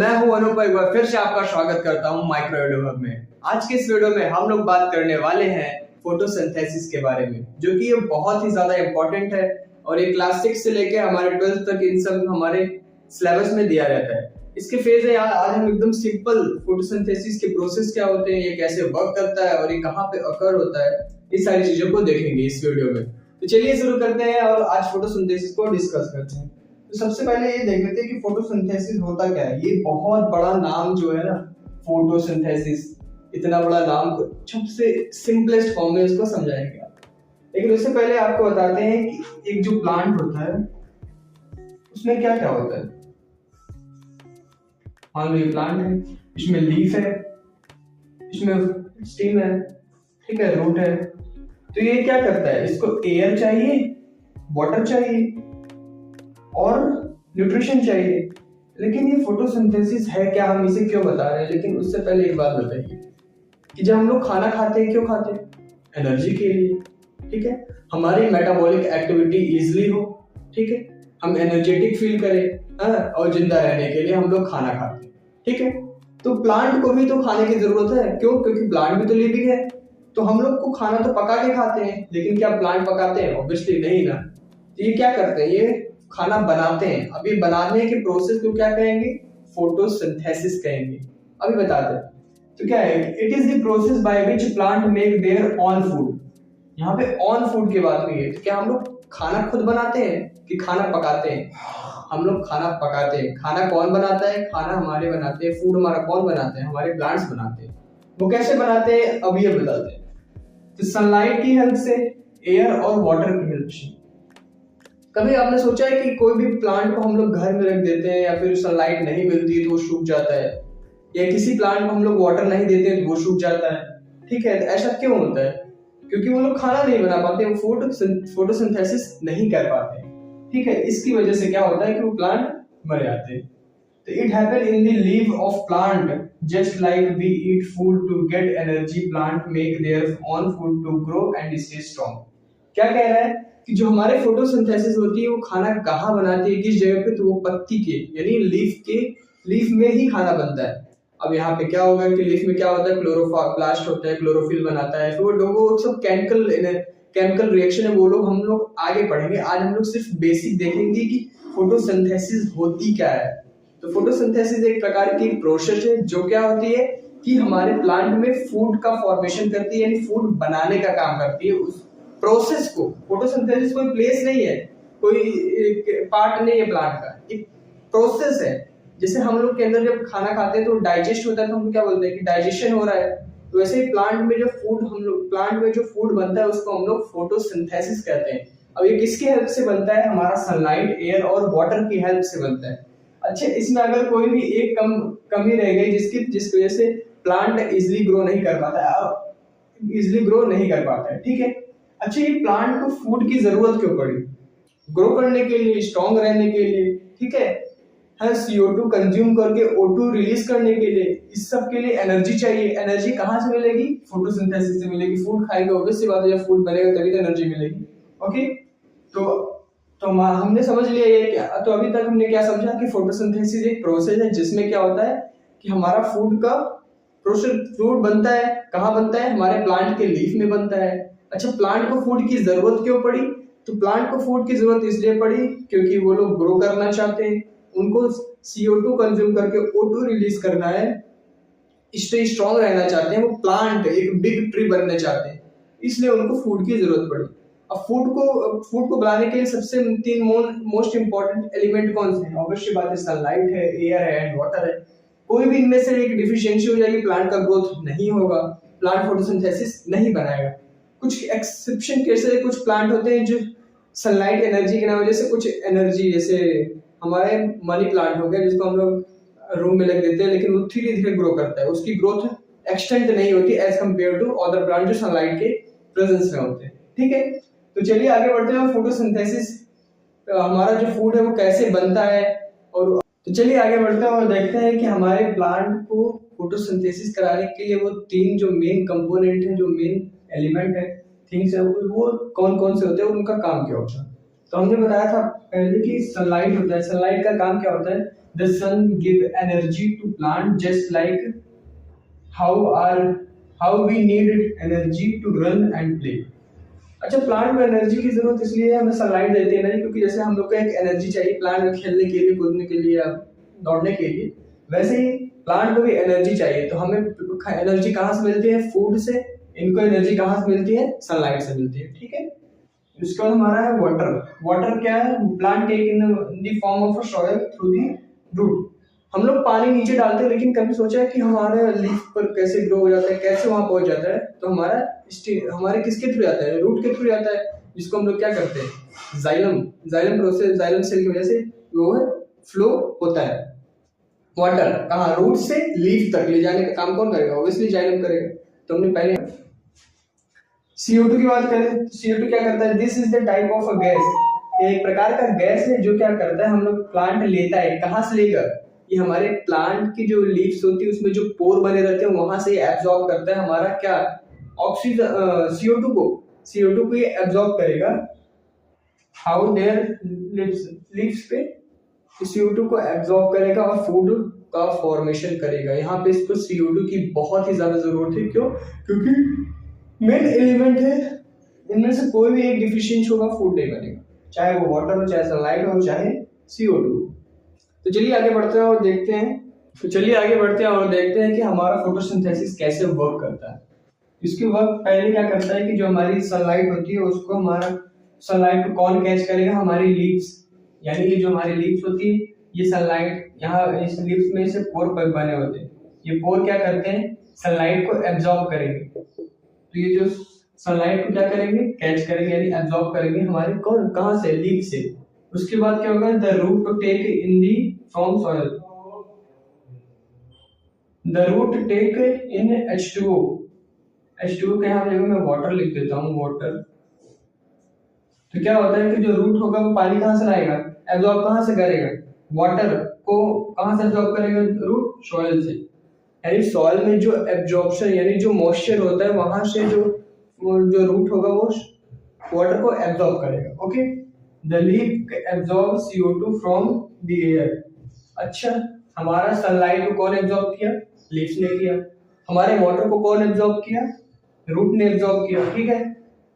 मैं हूं अनूप, एक बार फिर से आपका स्वागत करता हूं माइक्रो वीडियो हब में। आज के इस वीडियो में हम लोग बात करने वाले हैं फोटोसिंथेसिस के बारे में, जो कि ये बहुत ही ज्यादा इंपॉर्टेंट है और ये क्लास 6 से लेकर हमारे 12th तक इन सब हमारे सिलेबस में दिया रहता है। इसके फेज है यार, आज हम एकदम सिंपल फोटोसिंथेसिस के प्रोसेस क्या होते हैं, ये कैसे वर्क करता है और ये कहाँ पे अकर होता है, इस सारी चीजों को देखेंगे इस वीडियो में। तो चलिए शुरू करते हैं और आज फोटोसिंथेसिस को डिस्कस करते हैं। तो सबसे पहले ये देख लेते हैं कि फोटोसिंथेसिस होता क्या है। ये बहुत बड़ा नाम जो है ना, फोटोसिंथेसिस, इतना बड़ा नाम सबसे सिंपलेस्ट फॉर्म में इसको समझाएंगे आप। लेकिन उससे पहले आपको बताते हैं कि एक जो प्लांट होता है उसमें क्या क्या होता है। मान लो ये प्लांट है, इसमें लीफ है, इसमें स्टेम है, ठीक है, रूट है। तो ये क्या करता है, इसको एयर चाहिए, वाटर चाहिए और न्यूट्रिशन चाहिए। लेकिन ये फोटोसिंथेसिस है क्या, हम इसे क्यों बता रहे हैं। लेकिन उससे पहले एक बात बताइए कि जब हम लोग खाना खाते हैं, क्यों खाते हैं? एनर्जी के लिए, ठीक है, हमारी मेटाबॉलिक एक्टिविटी इजीली हो, ठीक है, हम एनर्जेटिक फील करें और जिंदा रहने के लिए हम लोग खाना खाते हैं, ठीक है। तो प्लांट को भी तो खाने की जरूरत है, क्यों? क्योंकि प्लांट भी तो लिविंग है। तो हम लोग को खाना तो पका के खाते हैं, लेकिन क्या प्लांट पकाते हैं? ऑब्वियसली नहीं ना। तो ये क्या करते हैं, ये खाना बनाते हैं। अब ये बनाने के प्रोसेस को क्या कहेंगे? फोटोसिंथेसिस कहेंगे। अभी बताते हैं। तो क्या है, it is the process by which plant make their own food. यहाँ पे ऑन फूड की बात हुई है। तो क्या हम लोग खाना खुद बनाते हैं कि खाना पकाते हैं? हम लोग खाना पकाते हैं। खाना कौन बनाता है? खाना हमारे बनाते हैं। फूड हमारा कौन बनाते हैं? हमारे प्लांट्स बनाते हैं। वो कैसे बनाते हैं, अब ये बताते हैं। तो सनलाइट की हेल्प से, एयर और वाटर की हेल्प से। कभी आपने सोचा है कि कोई भी प्लांट को हम लोग घर में रख देते हैं या फिर सनलाइट नहीं मिलती तो वो सूख जाता है, या किसी प्लांट को हम लोग वाटर नहीं देते तो वो सूख जाता है, ठीक है। तो ऐसा क्यों होता है? क्योंकि वो लोग खाना नहीं बना पाते, वो फोटोसिंथेसिस नहीं कर पाते, ठीक है। इसकी वजह से क्या होता है कि वो प्लांट मर जाते हैं। तो it happen in the leaf of plant just like we eat food to get energy, plant make their own food to grow and stay strong. क्या कह रहा है कि जो हमारे फोटोसिंथेसिस होती है वो खाना कहाँ बनाती है, किस जगह पे? तो वो पत्ती के यानी लीफ में ही खाना बनता है। अब यहाँ पे क्या होगा कि लीफ में क्या होता है, क्लोरोप्लास्ट होता है, क्लोरोफिल बनाता है। फिर वो सब केमिकल रिएक्शन है, वो लोग हम लोग आगे पढ़ेंगे। आज हम लोग सिर्फ बेसिक देखेंगे कि फोटोसिंथेसिस होती क्या है। तो फोटोसिंथेसिस एक प्रकार की प्रोसेस है जो क्या होती है कि हमारे प्लांट में फूड का फॉर्मेशन करती है, यानी फूड बनाने का काम करती है। उस प्रोसेस को, फोटोसिंथेसिस कोई प्लेस नहीं है, कोई पार्ट नहीं है प्लांट का, एक प्रोसेस है। जैसे हम लोग के अंदर जब खाना खाते हैं तो डाइजेस्ट होता है, तो हम क्या बोलते हैं कि डाइजेशन हो रहा है। तो वैसे ही प्लांट में जो फूड बनता है उसको हम लोग फोटोसिंथेसिस कहते हैं। अब ये किसकी हेल्प से बनता है? हमारा सनलाइट, एयर और वाटर की हेल्प से बनता है। अच्छा, इसमें अगर कोई भी एक कमी रह गई जिस वजह से प्लांट इजिली ग्रो नहीं कर पाता है, ठीक है। अच्छा, ये प्लांट को फूड की जरूरत क्यों पड़ी? ग्रो करने के लिए, स्ट्रॉन्ग रहने के लिए, ठीक है, CO2 कंज्यूम करके O2 रिलीज करने के लिए, इस सब के लिए एनर्जी चाहिए। एनर्जी कहाँ से मिलेगी? फोटोसिंथेसिस से मिलेगी। फूड खाएंगे, ऑब्वियस सी बात है, जब फूड बनेगा तभी तो एनर्जी मिलेगी। ओके, तो हमने समझ लिया ये क्या। तो अभी तक हमने क्या समझा कि फोटोसिंथेसिस एक प्रोसेस है जिसमें क्या होता है कि हमारा फूड बनता है। कहाँ बनता है? हमारे प्लांट के लीफ में बनता है। अच्छा, प्लांट को फूड की जरूरत क्यों पड़ी? तो प्लांट को फूड की जरूरत इसलिए पड़ी क्योंकि वो लोग ग्रो करना चाहते हैं, उनको CO2 कंज्यूम करके O2 रिलीज करना है, इससे स्ट्रॉन्ग रहना चाहते हैं। वो प्लांट एक बिग ट्री बनना चाहते हैं, इसलिए उनको फूड की जरूरत पड़ी। अब फूड को बनाने के लिए सबसे 3 मोस्ट इंपॉर्टेंट एलिमेंट कौन से हैं? ऑब्वियसली बात है, सनलाइट है, एयर है एंड वाटर है। कोई भी इनमें से एक डिफिशियंसी हो जाएगी, प्लांट का ग्रोथ नहीं होगा, प्लांट फोटोसिंथेसिस नहीं बनाएगा। कुछ एक्सेप्शन कैसे, कुछ प्लांट होते हैं जो सनलाइट एनर्जी की वजह से कुछ एनर्जी, जैसे हमारे मनी प्लांट हो गया जिसको हम लोग रूम में लग देते हैं, लेकिन वो धीरे धीरे ग्रो करता है, उसकी ग्रोथ एक्सटेंट नहीं होती as compare to other plant जो सनलाइट के प्रेजेंस में होते हैं, ठीक है। तो चलिए आगे बढ़ते हैं। फोटोसिंथेसिस हमारा जो फूड है वो कैसे बनता है, और तो चलिए आगे बढ़ते हैं और देखते हैं कि हमारे प्लांट को फोटोसिंथेसिस कराने के लिए वो 3 जो मेन कंपोनेंट है, जो मेन एलिमेंट है, थिंग्स है, वो कौन कौन से होते हैं, उनका काम क्या होता है। तो हमने बताया था पहले कि सनलाइट होता है, सनलाइट का काम क्या होता है, the sun give energy to plant just like how we need energy to run and play. अच्छा, प्लांट में एनर्जी की जरूरत इसलिए हमें सनलाइट देती है ना, क्योंकि जैसे हम लोग को एक एनर्जी चाहिए प्लांट में खेलने के लिए, कूदने के लिए, दौड़ने के लिए, वैसे ही प्लांट को भी एनर्जी चाहिए। तो हमें एनर्जी कहाँ से मिलती है, फूड से। इनको एनर्जी कहाँ से मिलती है, सनलाइट से मिलती है, ठीक है। इसके बाद हमारा है वाटर। वाटर क्या है, plant take in the form of a soil through the root. हम लोग पानी नीचे डालते हैं, लेकिन कभी सोचा है कि हमारे लीफ पर कैसे ग्रो हो जाता है, कैसे वहां पहुंच जाता है। तो हमारे किसके थ्रू जाता है, रूट के थ्रू जाता है, जिसको हम लोग क्या करते हैं, जाइलम प्रोसेस, जाइलम सेल की वजह से वो फ्लो होता है। वाटर कहाँ, रूट से लीफ तक ले जाने का काम कौन करेगा, ऑब्वियसली जाइलम करेगा। तो हमने पहले CO2 की बात करें, CO2 क्या करता है, this is the type of a gas, एक प्रकार का गैस है जो क्या करता है, हम लोग प्लांट लेता है, कहाँ से लेगा, ये हमारे प्लांट की जो लीव्स होती है उसमें जो पोर बने रहते हैं वहां से एब्जॉर्ब करता है हमारा क्या, ऑक्सीजन, CO2 को ये एब्जॉर्ब करेगा। हाउ देयर लीव्स पे CO2 को एब्जॉर्ब करेगा और फूड का फॉर्मेशन करेगा। यहाँ पे इसको CO2 की बहुत ही ज्यादा जरूरत है, क्यों, क्योंकि मेन एलिमेंट है, इनमें से कोई भी एक डिफिशियंट होगा फूड नहीं बनेगा, चाहे वो वाटर हो, चाहे सनलाइट हो, चाहे CO2। तो चलिए आगे बढ़ते हैं और देखते हैं कि हमारा फोटोसिंथेसिस कैसे वर्क करता है। इसकी वर्क पहले क्या करता है कि जो हमारी सनलाइट होती है उसको हमारा सनलाइट को कौन कैच करेगा, हमारी लीव्स, यानी कि जो हमारी लीव्स होती है ये सनलाइट, यहाँ इस लीव्स में से पोर बने होते हैं, ये पोर क्या करते हैं, सनलाइट को एब्जॉर्ब करेंगे। तो ये जो सनलाइट को क्या करेंगे, कैच करेंगे, यानी एब्जॉर्ब करेंगे हमारे कौन, कहाँ से, लीव से। उसके बाद क्या होगा, the root to take in the from soil, the root take in H2O के यहाँ जगह मैं वाटर लिख देता हूँ, वाटर। तो क्या होता है कि जो रूट होगा वो पानी कहाँ से लाएगा, एब्जॉर्ब कहाँ से करेगा, वाटर को कहाँ से एब्जॉर्ब करेगा, रूट, सॉइल से। यानी सॉइल में जो एब्जॉर्प्शन यानी जो मॉइस्चर होता है वहां से जो रूट होगा वो वाटर को एब्जॉर्ब करेगा। Okay, the leaf absorb CO2 from the air. अच्छा, हमारा सनलाइट को कौन एब्जॉर्ब किया, लीफ ने किया। हमारे वाटर को कौन एब्जॉर्ब किया, रूट ने एब्जॉर्ब किया, ठीक है।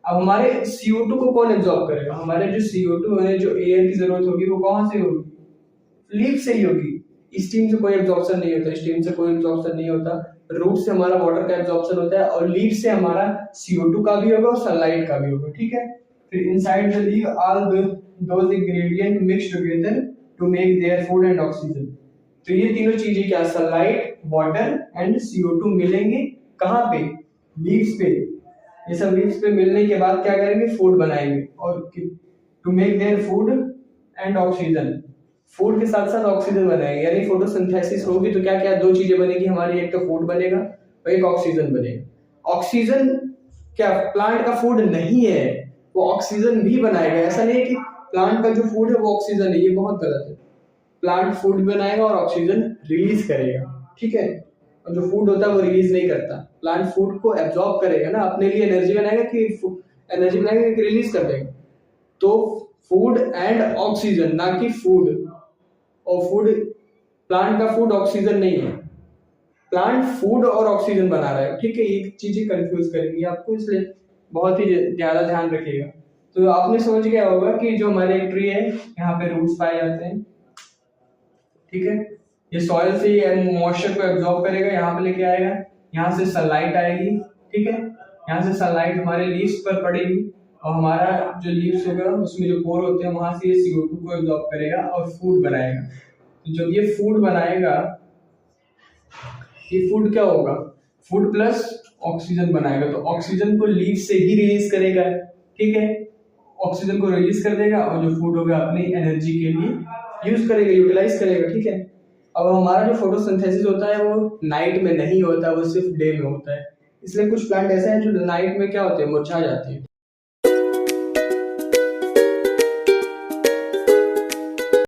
अब हमारे CO2 को कौन एब्जॉर्ब करेगा, हमारे जो CO2 है, जो एयर की जरूरत होगी वो कहाँ से होगी, लीफ से ही होगी। स्टीम से कोई एब्जॉर्प्शन नहीं होता, रूट से हमारा वाटर का एब्जॉर्प्शन होता है, और लीफ से हमारा CO2 का भी होगा और सनलाइट का भी होगा, ठीक है। फिर inside the leaf all those ingredient mix together to make their food and oxygen. तो ये तीनों चीजें क्या, सनलाइट, वाटर एंड CO2 मिलेंगे कहाँ पे, लीव्स पे। ये सब लीव्स पे मिलने के बाद क्या करेंगे, फूड बनाएंगे, और to make their food and oxygen, food के साथ साथ ऑक्सीजन बनाएंगे। यानी फोटोसिंथेसिस होगी तो क्या क्या दो चीजें बनेगी हमारी, एक तो फूड बनेगा और एक ऑक्सीजन बनेगा। ऑक्सीजन क्या प्लांट का फूड नहीं है, वो ऑक्सीजन भी बनाएगा। ऐसा नहीं है कि प्लांट का जो फूड है वो ऑक्सीजन है, ये बहुत गलत है। प्लांट फूड बनाएगा और ऑक्सीजन रिलीज करेगा, ठीक है। और जो फूड होता है वो रिलीज नहीं करता, प्लांट फूड को एब्जॉर्ब करेगा ना, अपने लिए एनर्जी बनाएगा कि रिलीज कर देगा। तो फूड एंड ऑक्सीजन, ना कि फूड और फूड, प्लांट का फूड ऑक्सीजन नहीं है, प्लांट फूड और ऑक्सीजन बना रहा है, ठीक है। ये चीजें कंफ्यूज करेंगी आपको, इसलिए बहुत ही ज्यादा ध्यान रखिएगा। तो आपने समझ गया होगा कि जो हमारे एक ट्री है यहाँ पे रूट्स पाए जाते हैं, ठीक है। ये सॉइल से मॉइस्चर को एब्जॉर्ब करेगा, यहाँ पे लेके आएगा, यहाँ से सनलाइट आएगी, ठीक है। यहाँ से सनलाइट हमारे लीव्स पर पड़ेगी और हमारा जो लीव्स होगा उसमें जो पोर होते हैं वहां से ये CO2 को एब्जॉर्ब करेगा और फूड बनाएगा। तो जब ये फूड बनाएगा, ये फूड क्या होगा, फूड प्लस ऑक्सीजन बनाएगा। तो ऑक्सीजन को लीव से ही रिलीज करेगा, ठीक है। ऑक्सीजन को रिलीज कर देगा और जो फूड होगा अपनी एनर्जी के लिए यूज करेगा, यूटिलाइज करेगा, ठीक है। अब हमारा जो फोटोसिंथेसिस होता है वो नाइट में नहीं होता, वो सिर्फ डे में होता है। इसलिए कुछ प्लांट ऐसे हैं जो नाइट में क्या होते हैं, मुरझा जाते हैं।